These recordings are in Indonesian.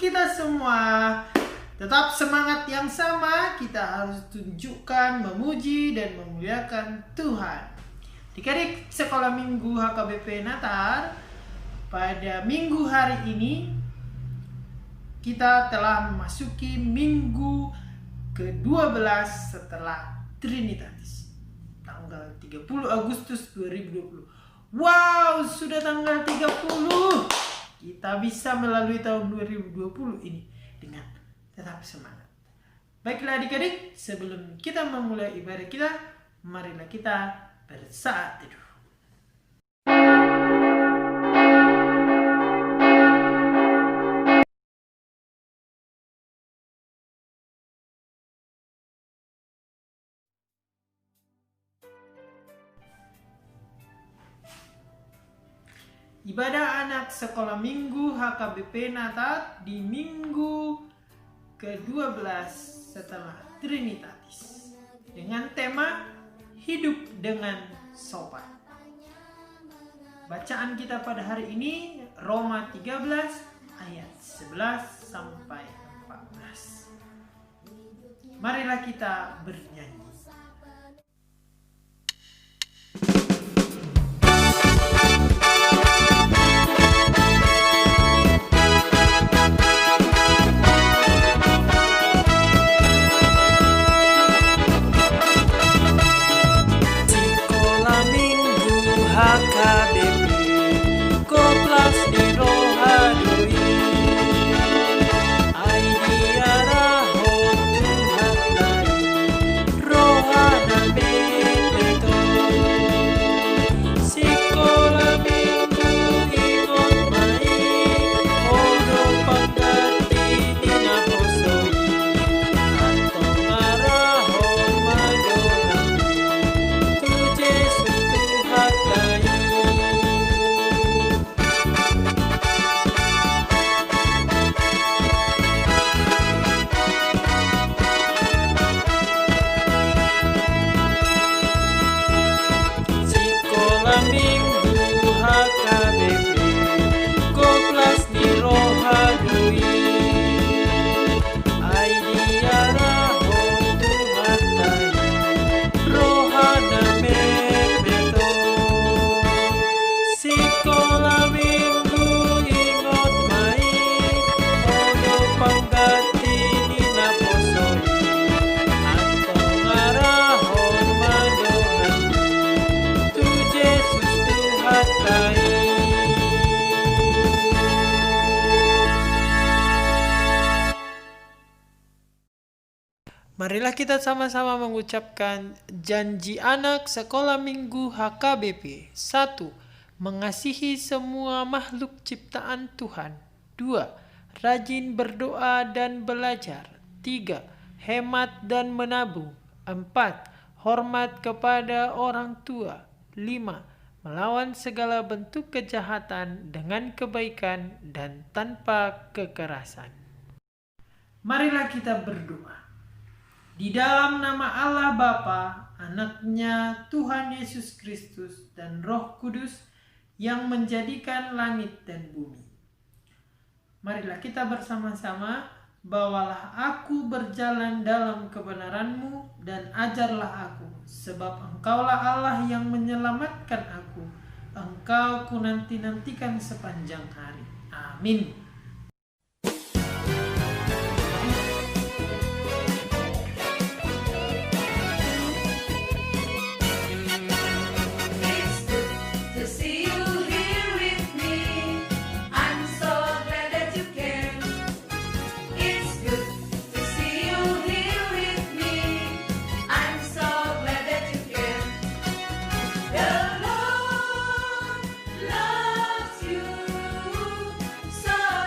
kita semua. Tetap semangat yang sama, kita harus tunjukkan, memuji, dan memuliakan Tuhan. Adik-adik sekolah minggu HKBP Natar, pada minggu hari ini kita telah memasuki minggu ke-12 setelah Trinitatis, tanggal 30 Agustus 2020. Wow, sudah tanggal 30. Kita bisa melalui tahun 2020 ini dengan tetap semangat. Baiklah adik-adik, sebelum kita memulai ibadah kita, marilah kita bersaat teduh. Ibadah anak sekolah minggu HKBP Natar di minggu ke-12 setelah Trinitatis dengan tema hidup dengan sopan. Bacaan kita pada hari ini Roma 13 ayat 11 sampai 14. Marilah kita bernyanyi. Marilah kita sama-sama mengucapkan janji anak sekolah minggu HKBP. 1. Mengasihi semua makhluk ciptaan Tuhan. 2. Rajin berdoa dan belajar. 3. Hemat dan menabung. 4. Hormat kepada orang tua. 5. Melawan segala bentuk kejahatan dengan kebaikan dan tanpa kekerasan. Marilah kita berdoa. Di dalam nama Allah Bapa, Anaknya Tuhan Yesus Kristus, dan Roh Kudus yang menjadikan langit dan bumi. Marilah kita bersama-sama, bawalah aku berjalan dalam kebenaran-Mu dan ajarlah aku, sebab Engkaulah Allah yang menyelamatkan aku. Engkau ku nanti-nantikan sepanjang hari. Amin. So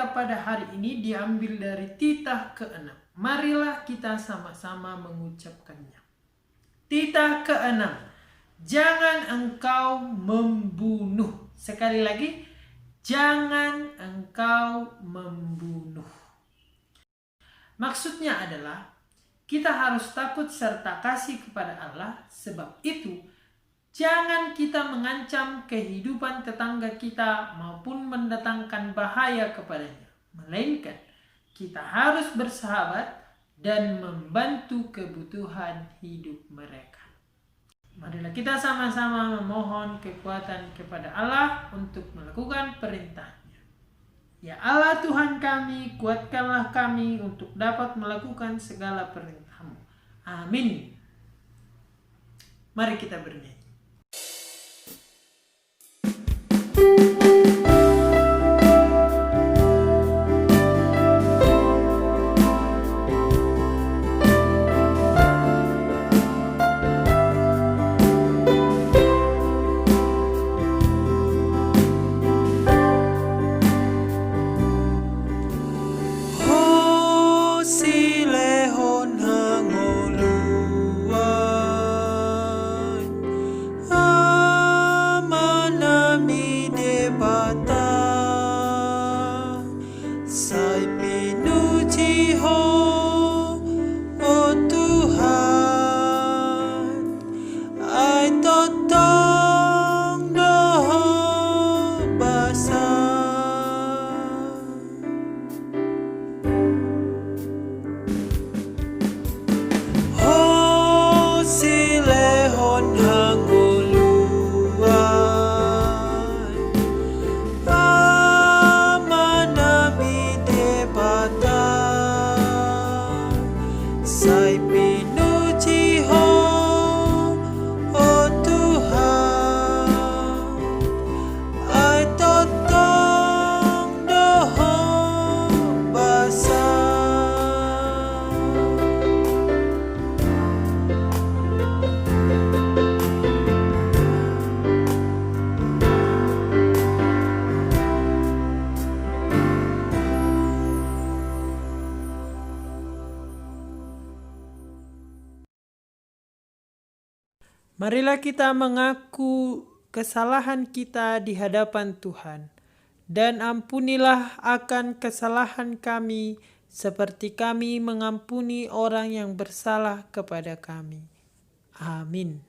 kita pada hari ini diambil dari titah ke-6. Marilah kita sama-sama mengucapkannya. Titah ke-6. Jangan engkau membunuh. Sekali lagi, jangan engkau membunuh. Maksudnya adalah kita harus takut serta kasih kepada Allah. Sebab itu, jangan kita mengancam kehidupan tetangga kita maupun mendatangkan bahaya kepadanya. Melainkan, kita harus bersahabat dan membantu kebutuhan hidup mereka. Marilah kita sama-sama memohon kekuatan kepada Allah untuk melakukan perintah-Nya. Ya Allah Tuhan kami, kuatkanlah kami untuk dapat melakukan segala perintah-Mu. Amin. Mari kita bernyanyi. Marilah kita mengaku kesalahan kita di hadapan Tuhan, dan ampunilah akan kesalahan kami, seperti kami mengampuni orang yang bersalah kepada kami. Amin.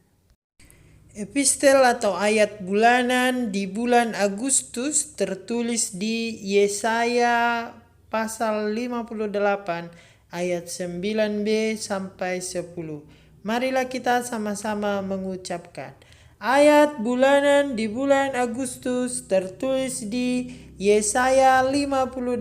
Epistel atau ayat bulanan di bulan Agustus tertulis di Yesaya pasal 58 ayat 9b sampai 10. Marilah kita sama-sama mengucapkan. Ayat bulanan di bulan Agustus tertulis di Yesaya 58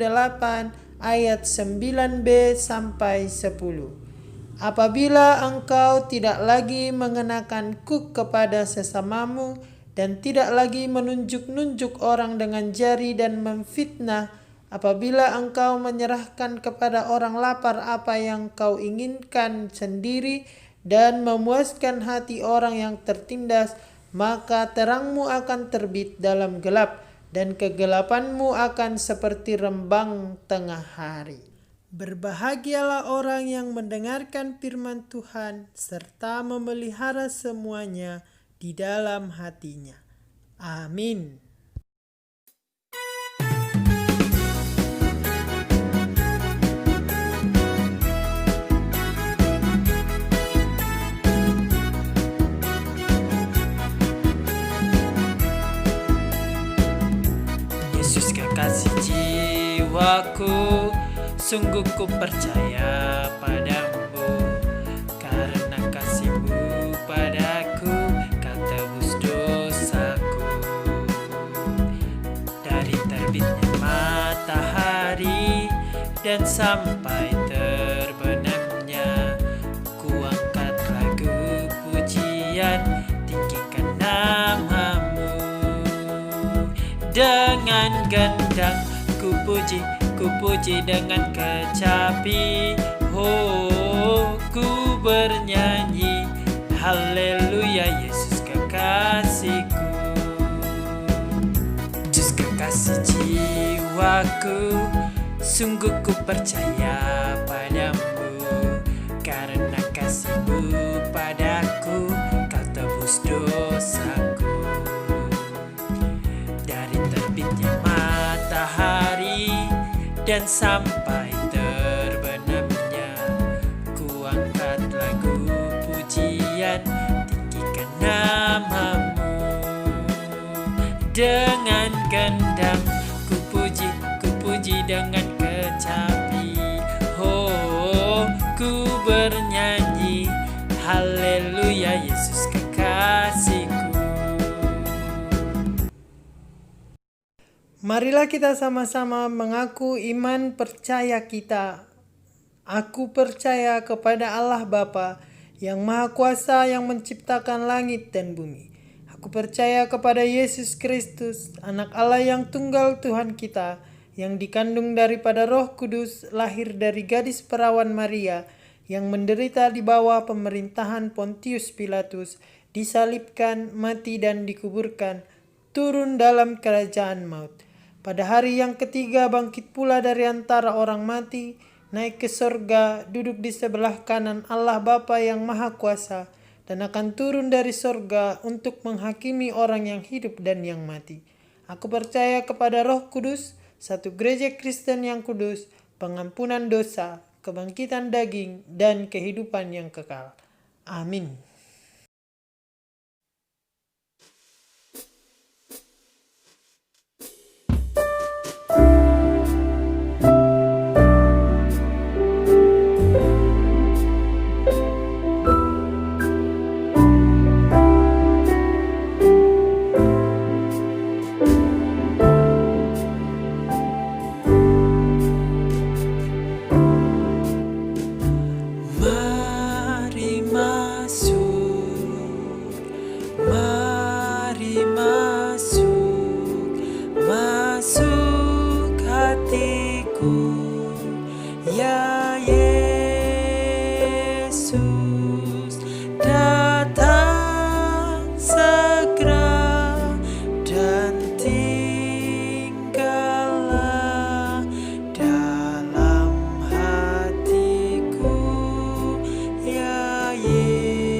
ayat 9b sampai 10. Apabila engkau tidak lagi mengenakan kuk kepada sesamamu dan tidak lagi menunjuk-nunjuk orang dengan jari dan memfitnah, apabila engkau menyerahkan kepada orang lapar apa yang kau inginkan sendiri dan memuaskan hati orang yang tertindas, maka terangmu akan terbit dalam gelap dan kegelapanmu akan seperti rembang tengah hari. Berbahagialah orang yang mendengarkan firman Tuhan serta memelihara semuanya di dalam hatinya. Amin. Yesus kekasih jiwaku, sungguh ku percaya padamu, karena kasih-Mu padaku kau tebus dosaku. Dari terbitnya matahari dan sampai terbenamnya, ku angkat lagu pujian, tinggikan nama-Mu. Dengan gendang ku puji dengan kecapi, oh ku bernyanyi, haleluya Yesus kekasihku. Yesus kekasih jiwaku, Sungguh ku percaya padamu, karena kasih-Mu padaku, Kau tebus dosaku. Dari terbitnya matahari dan sampai terbenamnya, ku angkat lagu pujian, tinggikan nama-Mu. Dengan gendang ku puji dengan kecapi. Oh, ku bernyanyi, haleluya, Yesus kekasihku. Marilah kita sama-sama mengaku iman percaya kita. Aku percaya kepada Allah Bapa yang Maha Kuasa yang menciptakan langit dan bumi. Aku percaya kepada Yesus Kristus, Anak Allah yang tunggal Tuhan kita, yang dikandung daripada Roh Kudus, lahir dari gadis perawan Maria, yang menderita di bawah pemerintahan Pontius Pilatus, disalibkan, mati dan dikuburkan, turun dalam kerajaan maut. Pada hari yang ketiga bangkit pula dari antara orang mati, naik ke sorga, duduk di sebelah kanan Allah Bapa yang Maha Kuasa, dan akan turun dari sorga untuk menghakimi orang yang hidup dan yang mati. Aku percaya kepada Roh Kudus, satu gereja Kristen yang kudus, pengampunan dosa, kebangkitan daging, dan kehidupan yang kekal. Amin. Masuk hatiku, ya Yesus, datang segera dan tinggallah dalam hatiku, ya Yesus.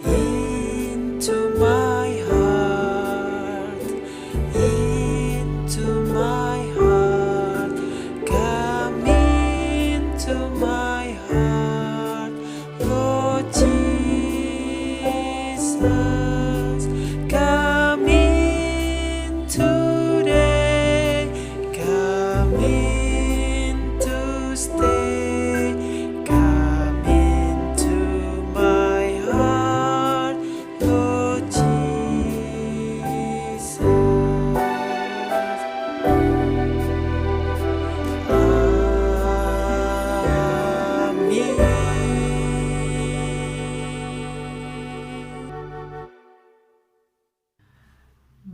Into my heart, come into my heart, Lord Jesus, come in today, come in to stay, come into my heart, Lord Jesus.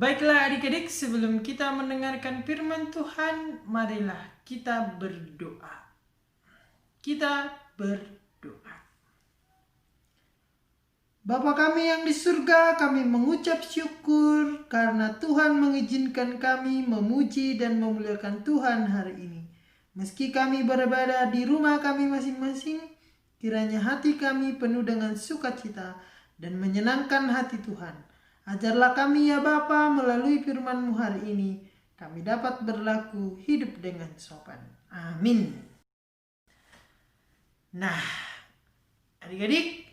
Baiklah adik-adik, sebelum kita mendengarkan firman Tuhan, marilah kita berdoa. Kita berdoa. Bapa kami yang di surga, kami mengucap syukur karena Tuhan mengizinkan kami memuji dan memuliakan Tuhan hari ini. Meski kami berada di rumah kami masing-masing, kiranya hati kami penuh dengan sukacita dan menyenangkan hati Tuhan. Ajarlah kami ya Bapa melalui firman-Mu hari ini, kami dapat berlaku hidup dengan sopan. Amin. Nah, adik-adik,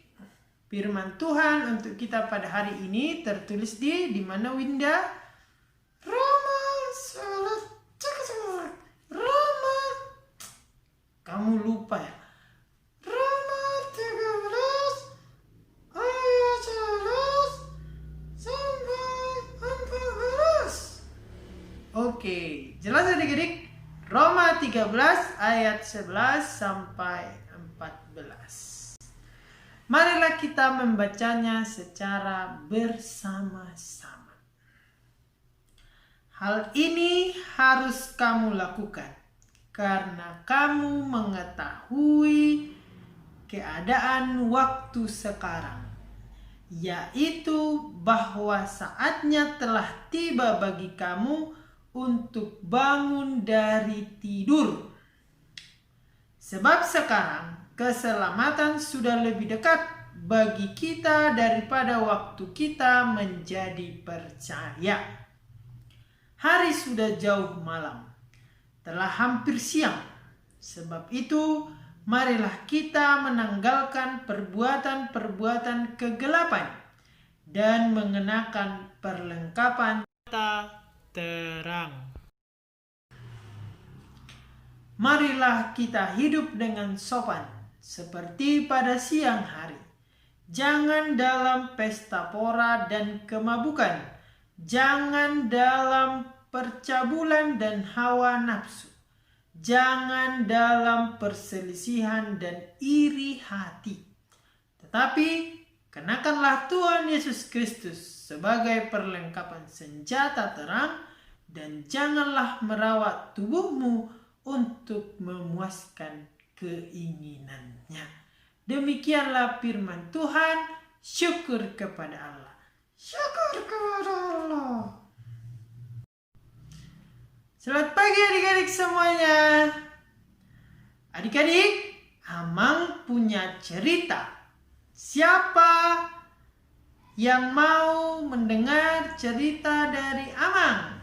firman Tuhan untuk kita pada hari ini tertulis di mana Winda? Roma 11. Roma. Kamu lupa ya? Roma 13 ayat 11 sampai 14. Oke, jelas adik-adik? Roma 13 ayat 11 sampai 14. Marilah kita membacanya secara bersama-sama. Hal ini harus kamu lakukan karena kamu mengetahui keadaan waktu sekarang, yaitu bahwa saatnya telah tiba bagi kamu untuk bangun dari tidur. Sebab sekarang keselamatan sudah lebih dekat bagi kita daripada waktu kita menjadi percaya. Hari sudah jauh malam, telah hampir siang. Sebab itu, marilah kita menanggalkan perbuatan-perbuatan kegelapan dan mengenakan perlengkapan terang. Marilah kita hidup dengan sopan, seperti pada siang hari. Jangan dalam pesta pora dan kemabukan. Jangan dalam percabulan dan hawa nafsu. Jangan dalam perselisihan dan iri hati. Tetapi kenakanlah Tuhan Yesus Kristus sebagai perlengkapan senjata terang, dan janganlah merawat tubuhmu untuk memuaskan keinginannya. Demikianlah firman Tuhan. Syukur kepada Allah. Syukur kepada Allah. Selamat pagi adik-adik semuanya. Adik-adik, Amang punya cerita. Siapa yang mau mendengar cerita dari Amang?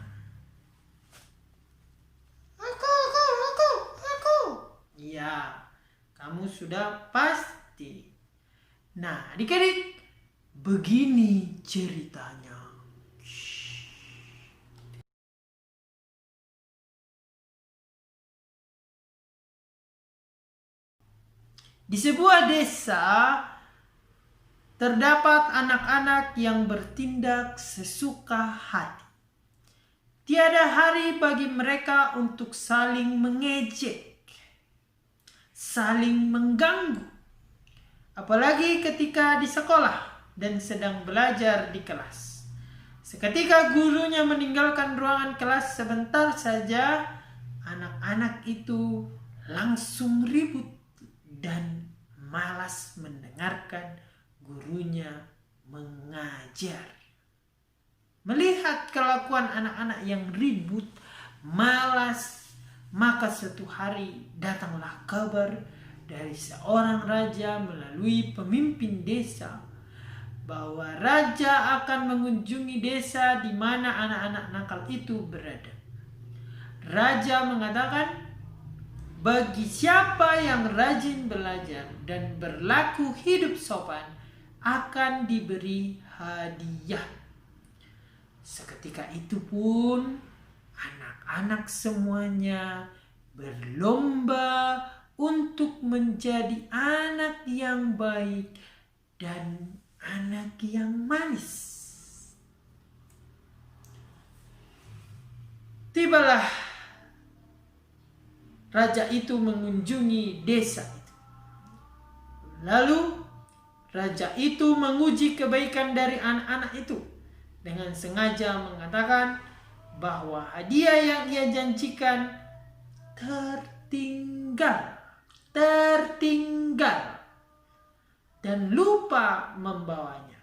Aku. Iya, kamu sudah pasti. Nah, adik-adik, begini ceritanya. Di sebuah desa terdapat anak-anak yang bertindak sesuka hati. Tiada hari bagi mereka untuk saling mengejek, saling mengganggu. Apalagi ketika di sekolah dan sedang belajar di kelas. Seketika gurunya meninggalkan ruangan kelas sebentar saja, anak-anak itu langsung ribut dan malas mendengarkan gurunya mengajar. Melihat kelakuan anak-anak yang ribut, malas, maka suatu hari datanglah kabar dari seorang raja melalui pemimpin desa bahwa raja akan mengunjungi desa di mana anak-anak nakal itu berada. Raja mengatakan, bagi siapa yang rajin belajar dan berlaku hidup sopan akan diberi hadiah. Seketika itu pun anak-anak semuanya berlomba untuk menjadi anak yang baik dan anak yang manis. Tibalah raja itu mengunjungi desa itu. Lalu raja itu menguji kebaikan dari anak-anak itu dengan sengaja mengatakan bahwa hadiah yang ia janjikan tertinggal dan lupa membawanya.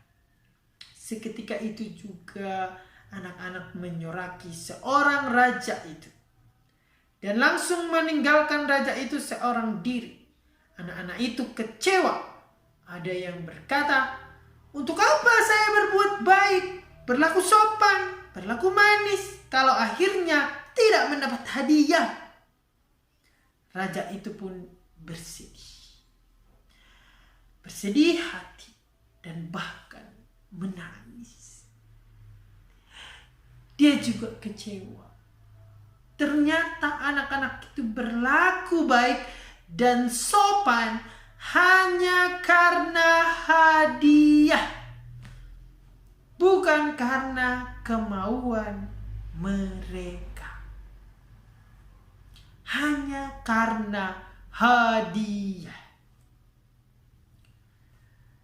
Seketika itu juga anak-anak menyoraki seorang raja itu dan langsung meninggalkan raja itu seorang diri. Anak-anak itu kecewa. Ada yang berkata, untuk apa saya berbuat baik, berlaku sopan, berlaku manis, kalau akhirnya tidak mendapat hadiah? Raja itu pun bersedih hati dan bahkan menangis. Dia juga kecewa. Ternyata anak-anak itu berlaku baik dan sopan hanya karena hadiah, bukan karena kemauan mereka. Hanya karena hadiah.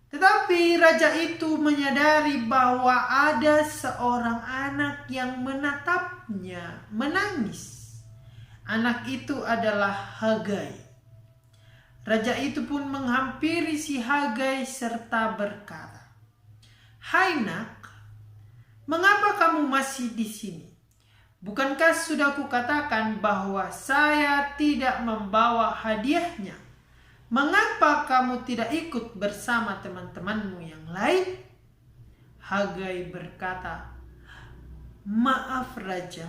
Tetapi raja itu menyadari bahwa ada seorang anak yang menatapnya menangis. Anak itu adalah Hagai. Raja itu pun menghampiri si Hagai serta berkata, "Hai nak, mengapa kamu masih di sini? Bukankah sudah kukatakan bahwa saya tidak membawa hadiahnya? Mengapa kamu tidak ikut bersama teman-temanmu yang lain?" Hagai berkata, "Maaf Raja,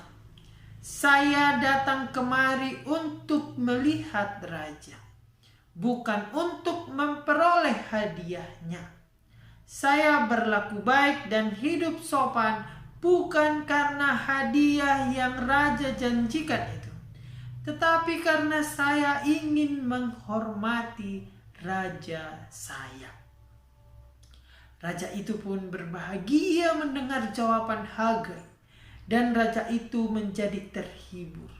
saya datang kemari untuk melihat Raja, bukan untuk memperoleh hadiahnya. Saya berlaku baik dan hidup sopan bukan karena hadiah yang Raja janjikan itu, tetapi karena saya ingin menghormati Raja saya." Raja itu pun berbahagia mendengar jawaban Hagai, dan raja itu menjadi terhibur.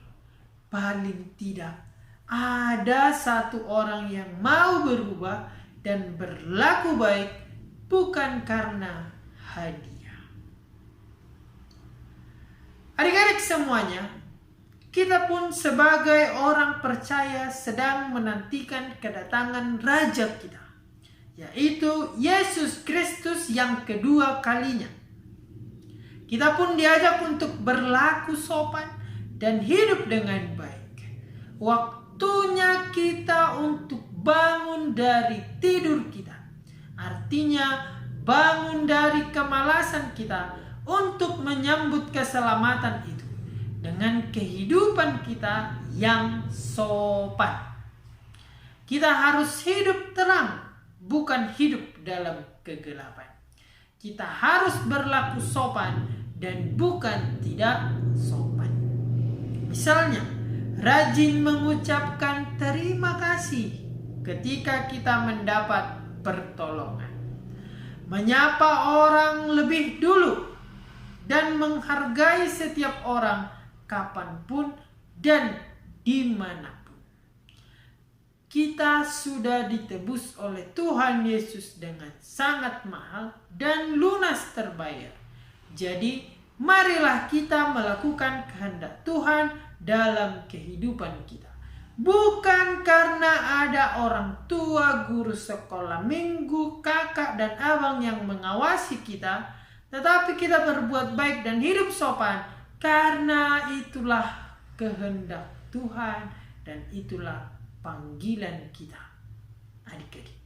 Paling tidak ada satu orang yang mau berubah dan berlaku baik bukan karena hadiah. Adik-adik semuanya, kita pun sebagai orang percaya sedang menantikan kedatangan Raja kita, yaitu Yesus Kristus yang kedua kalinya. Kita pun diajak untuk berlaku sopan dan hidup dengan baik. Waktunya kita untuk bangun dari tidur kita. Artinya bangun dari kemalasan kita untuk menyambut keselamatan itu dengan kehidupan kita yang sopan. Kita harus hidup terang, bukan hidup dalam kegelapan. Kita harus berlaku sopan dan bukan tidak sopan. Misalnya, rajin mengucapkan terima kasih ketika kita mendapat pertolongan, menyapa orang lebih dulu, dan menghargai setiap orang kapanpun dan dimanapun. Kita sudah ditebus oleh Tuhan Yesus dengan sangat mahal dan lunas terbayar. Jadi, marilah kita melakukan kehendak Tuhan dalam kehidupan kita. Bukan karena ada orang tua, guru sekolah minggu, kakak dan abang yang mengawasi kita, tetapi kita berbuat baik dan hidup sopan karena itulah kehendak Tuhan dan itulah panggilan kita, adik-adik.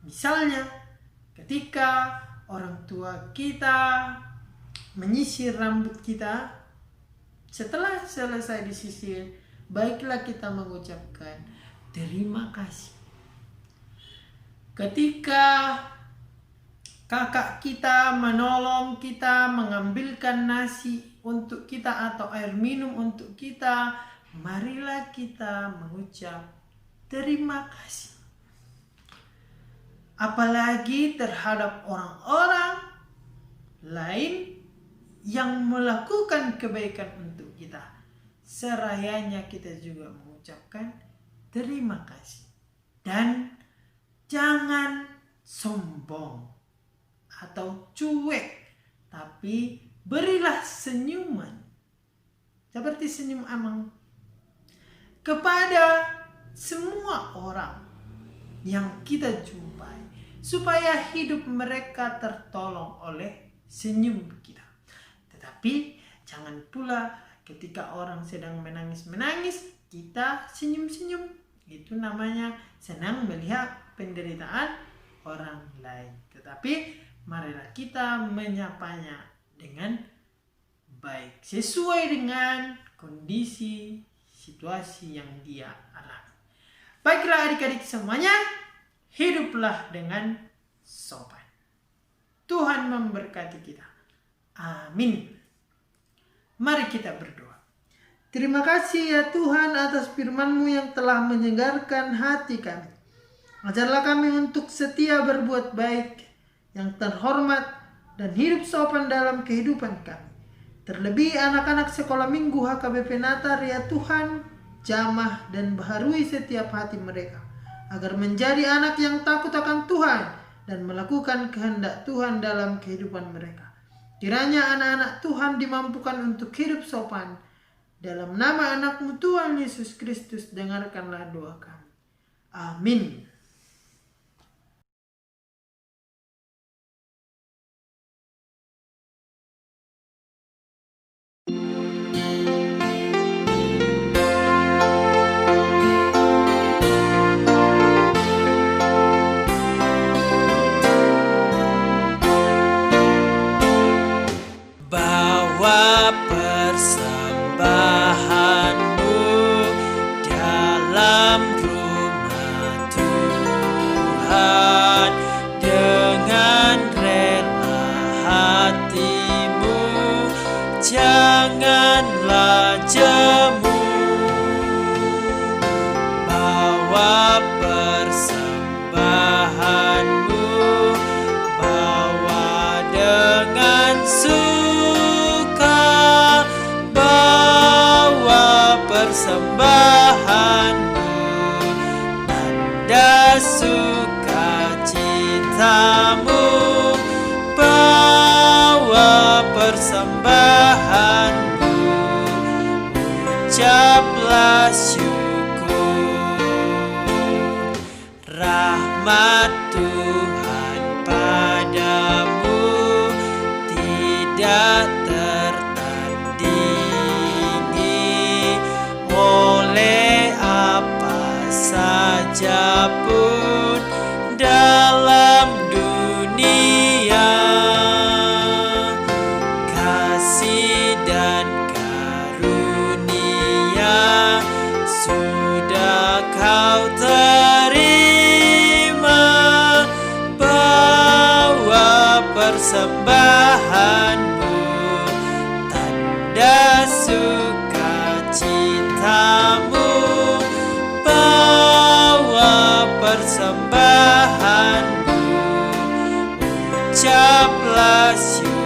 Misalnya, ketika orang tua kita menyisir rambut kita, setelah selesai disisir, baiklah kita mengucapkan terima kasih. Ketika kakak kita menolong kita mengambilkan nasi untuk kita atau air minum untuk kita, marilah kita mengucap terima kasih. Apalagi terhadap orang-orang lain yang melakukan kebaikan untuk kita, serayanya kita juga mengucapkan terima kasih. Dan jangan sombong atau cuek, tapi berilah senyuman seperti senyum Amang kepada semua orang yang kita jumpai, supaya hidup mereka tertolong oleh senyum kita. Tetapi jangan pula ketika orang sedang menangis-menangis, kita senyum-senyum. Itu namanya senang melihat penderitaan orang lain. Tetapi marilah kita menyapanya dengan baik, sesuai dengan kondisi situasi yang dia alami. Baiklah adik-adik semuanya, hiduplah dengan sopan. Tuhan memberkati kita. Amin. Mari kita berdoa. Terima kasih ya Tuhan atas firman-Mu yang telah menyegarkan hati kami. Ajarlah kami untuk setia berbuat baik, yang terhormat dan hidup sopan dalam kehidupan kami. Terlebih anak-anak sekolah minggu HKBP Natar ya Tuhan, jamah dan baharui setiap hati mereka, agar menjadi anak yang takut akan Tuhan dan melakukan kehendak Tuhan dalam kehidupan mereka. Kiranya anak-anak Tuhan dimampukan untuk hidup sopan. Dalam nama anak-Mu Tuhan Yesus Kristus, dengarkanlah doa kami. Amin. persembahanmu dalam rumah Tuhan dengan rela hatimu, janganlah jemu. Bawa persembahanmu, bawa dengan suka, bawa persembahanmu, tanda sukacitamu, bawa persembahanmu, ucaplah syukur. Rahmat Tuhan padamu tidak tertandingi oleh apa saja pun dalam dunia. Kasih dan karunia sudah kau terima, bawa persembahanmu, tanda sukacitamu, bawa persembahanmu, ucaplah syukur.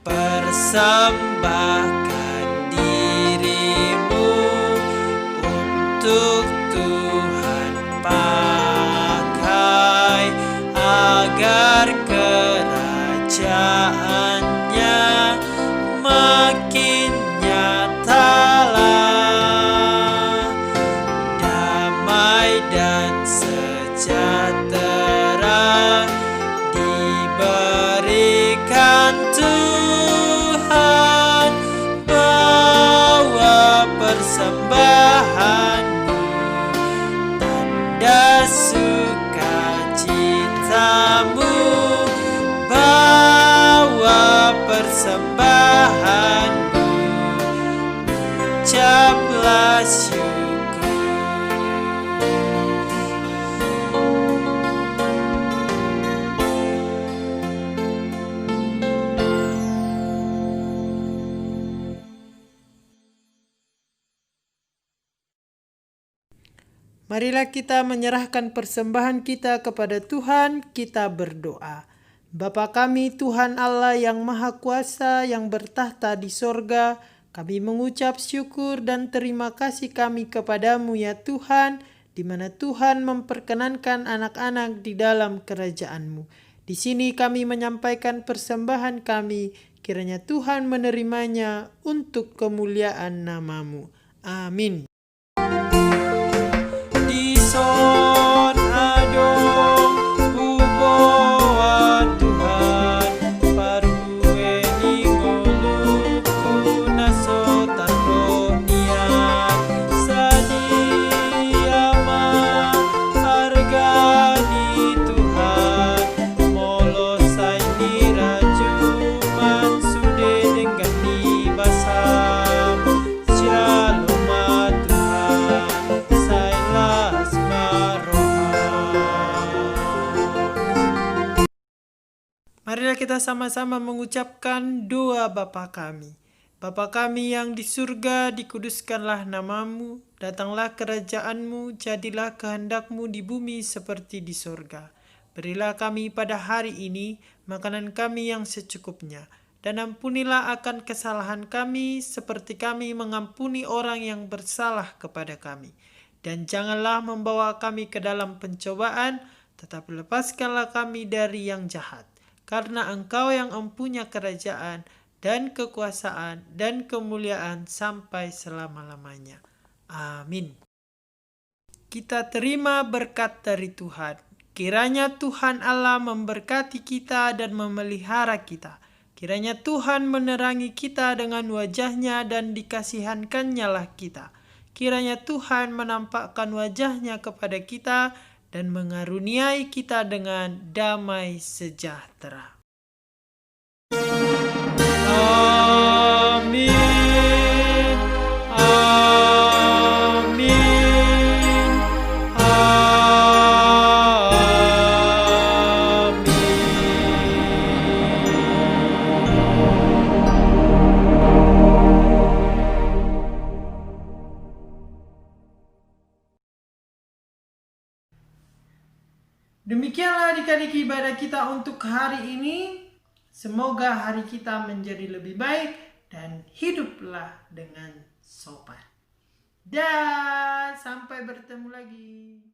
Persembahkan dirimu untuk Tuhan pakai, agar kerajaannya makin nyatalah. Damai dan sejahtera diberikan Tuhan, bawa persembahanmu, tanda sukacitamu, bawa persembahanmu, ucaplah syukur. Marilah kita menyerahkan persembahan kita kepada Tuhan, kita berdoa. Bapa kami Tuhan Allah yang Maha Kuasa yang bertahta di sorga, kami mengucap syukur dan terima kasih kami kepadamu ya Tuhan, di mana Tuhan memperkenankan anak-anak di dalam kerajaan-Mu. Di sini kami menyampaikan persembahan kami, kiranya Tuhan menerimanya untuk kemuliaan nama-Mu. Amin. Son adong uboa Tuhan parue ingolu kunaso taronian sadiama hargani Tuhan molosai nirajuman sude dengan ni basam shalom Tuhan sailas Marilah kita sama-sama mengucapkan doa Bapa kami. Bapa kami yang di surga, dikuduskanlah nama-Mu, datanglah kerajaan-Mu, jadilah kehendak-Mu di bumi seperti di surga. Berilah kami pada hari ini makanan kami yang secukupnya, dan ampunilah akan kesalahan kami seperti kami mengampuni orang yang bersalah kepada kami. Dan janganlah membawa kami ke dalam pencobaan, tetapi lepaskanlah kami dari yang jahat. Karena Engkau yang mempunyai kerajaan dan kekuasaan dan kemuliaan sampai selama-lamanya. Amin. Kita terima berkat dari Tuhan. Kiranya Tuhan Allah memberkati kita dan memelihara kita. Kiranya Tuhan menerangi kita dengan wajah-Nya dan dikasihankan-Nya lah kita. Kiranya Tuhan menampakkan wajah-Nya kepada kita dan mengaruniai kita dengan damai sejahtera. Demikianlah adik-adik ibadah kita untuk hari ini. Semoga hari kita menjadi lebih baik dan hiduplah dengan sopan. Dan sampai bertemu lagi.